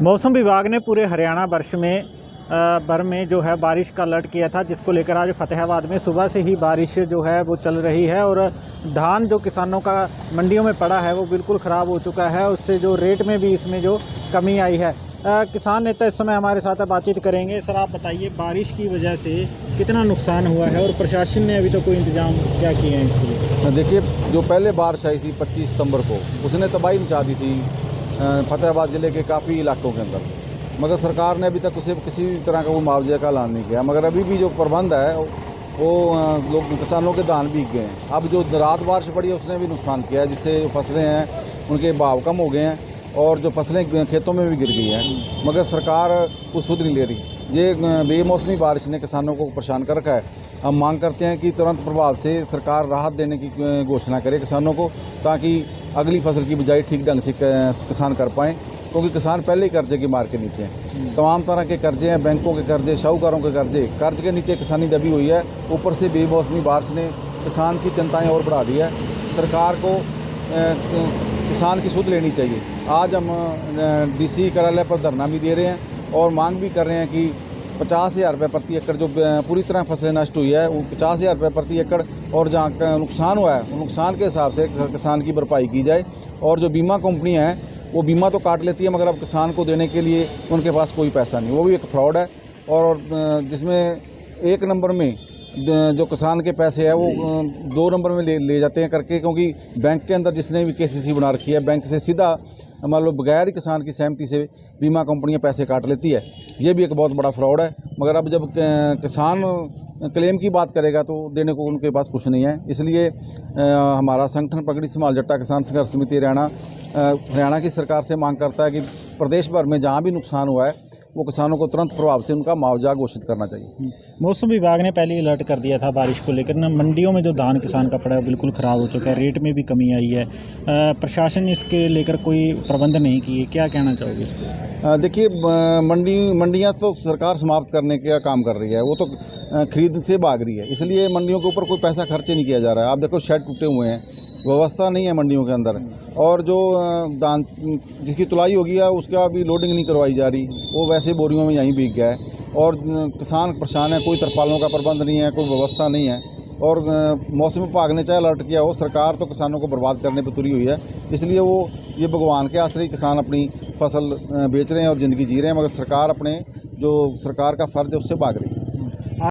मौसम विभाग ने पूरे हरियाणा भर में जो है बारिश का अलर्ट किया था, जिसको लेकर आज फतेहाबाद में सुबह से ही बारिश जो है वो चल रही है और धान जो किसानों का मंडियों में पड़ा है वो बिल्कुल ख़राब हो चुका है। उससे जो रेट में भी इसमें जो कमी आई है। किसान नेता इस समय हमारे साथ बातचीत करेंगे। सर, आप बताइए, बारिश की वजह से कितना नुकसान हुआ है और प्रशासन ने अभी तो कोई इंतजाम क्या किए हैं इसके लिए? देखिए, जो पहले बारिश आई थी 25 सितंबर को, उसने तबाही मचा दी थी फतेहाबाद ज़िले के काफ़ी इलाकों के अंदर, मगर सरकार ने अभी तक उसे किसी भी तरह का वो मुआवजे का ऐलान नहीं किया। मगर अभी भी जो प्रबंध है वो लोग किसानों के धान भीग गए हैं। अब जो रात बारिश पड़ी है उसने भी नुकसान किया है, जिससे जो फसलें हैं उनके भाव कम हो गए हैं और जो फसलें खेतों में भी गिर गई हैं, मगर सरकार कुछ सुध नहीं ले रही। ये बेमौसमी बारिश ने किसानों को परेशान कर रखा है। हम मांग करते हैं कि तुरंत प्रभाव से सरकार राहत देने की घोषणा करे किसानों को, ताकि अगली फसल की बिजाई ठीक ढंग से किसान कर पाएँ, क्योंकि किसान पहले ही कर्जे की मार के नीचे हैं। तमाम तरह के कर्जे हैं, बैंकों के कर्जे, साहूकारों के कर्ज के नीचे किसानी दबी हुई है। ऊपर से बेमौसमी बारिश ने किसान की चिंताएं और बढ़ा दी है। सरकार को किसान की सुध लेनी चाहिए। आज हम डीसी कार्यालय पर धरना भी दे रहे हैं और मांग भी कर रहे हैं कि 50,000 रुपये प्रति एकड़ जो पूरी तरह फसलें नष्ट हुई है वो 50,000 रुपये प्रति एकड़, और जहाँ नुकसान हुआ है नुकसान के हिसाब से किसान की भरपाई की जाए। और जो बीमा कंपनी है वो बीमा तो काट लेती है, मगर अब किसान को देने के लिए उनके पास कोई पैसा नहीं, वो भी एक फ्रॉड है। और जिसमें एक नंबर में जो किसान के पैसे है वो 2 नंबर में ले जाते हैं करके, क्योंकि बैंक के अंदर जिसने भी केसीसी बना रखी है, बैंक से सीधा मान लो बगैर किसान की सहमति से बीमा कंपनियां पैसे काट लेती है। ये भी एक बहुत बड़ा फ्रॉड है। मगर अब जब किसान क्लेम की बात करेगा तो देने को उनके पास कुछ नहीं है। इसलिए हमारा संगठन पगड़ी समाल जट्टा किसान संघर्ष समिति हरियाणा की सरकार से मांग करता है कि प्रदेश भर में जहाँ भी नुकसान हुआ है वो किसानों को तुरंत प्रभाव से उनका मुआवजा घोषित करना चाहिए। मौसम विभाग ने पहले अलर्ट कर दिया था बारिश को लेकर ना, मंडियों में जो धान किसान का पड़ा है बिल्कुल ख़राब हो चुका है, रेट में भी कमी आई है। प्रशासन ने इसके लेकर कोई प्रबंध नहीं किए, क्या कहना चाहोगे इस पर? देखिए, मंडियां तो सरकार समाप्त करने का काम कर रही है, वो तो खरीद से भाग रही है, इसलिए मंडियों के ऊपर कोई पैसा खर्च नहीं किया जा रहा है। आप देखो, शेड टूटे हुए हैं, व्यवस्था नहीं है मंडियों के अंदर, और जो धान जिसकी तुलाई होगी है उसका भी लोडिंग नहीं करवाई जा रही, वो वैसे बोरियों में यहीं भीग गया है। और किसान परेशान है, कोई तरपालों का प्रबंध नहीं है, कोई व्यवस्था नहीं है। और मौसम विभाग ने चाहे अलर्ट किया हो, सरकार तो किसानों को बर्बाद करने पर तुली हुई है। इसलिए वो ये भगवान के आश्रय किसान अपनी फसल बेच रहे हैं और ज़िंदगी जी रहे हैं, मगर सरकार अपने जो सरकार का फ़र्ज़ है उससे भाग रही है।